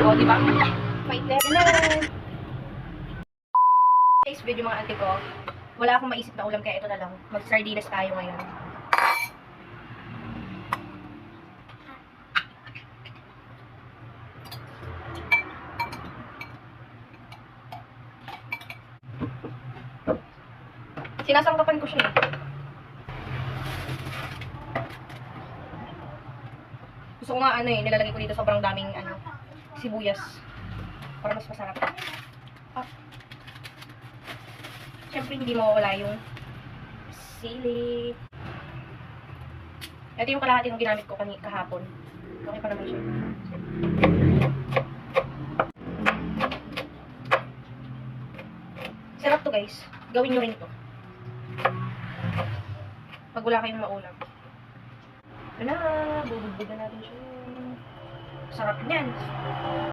O, di ba? Mainit na. Today's video mga ate ko. Wala akong maisip na ulam kaya ito na lang. Mag-sardinas tayo ngayon. Sinasangkapan ko siya. Gusto ko nga nilalagay ko dito sobrang daming sibuyas para mas masarap. Siyempre hindi mawawala yung sili. Ito yung kalahati ng ginamit ko kahapon. Okay pa naman siya. Sarap to guys. Gawin nyo rin ito. Pag wala kayong maulam. Ano na, bubugbugan natin siya. Sarap niyan.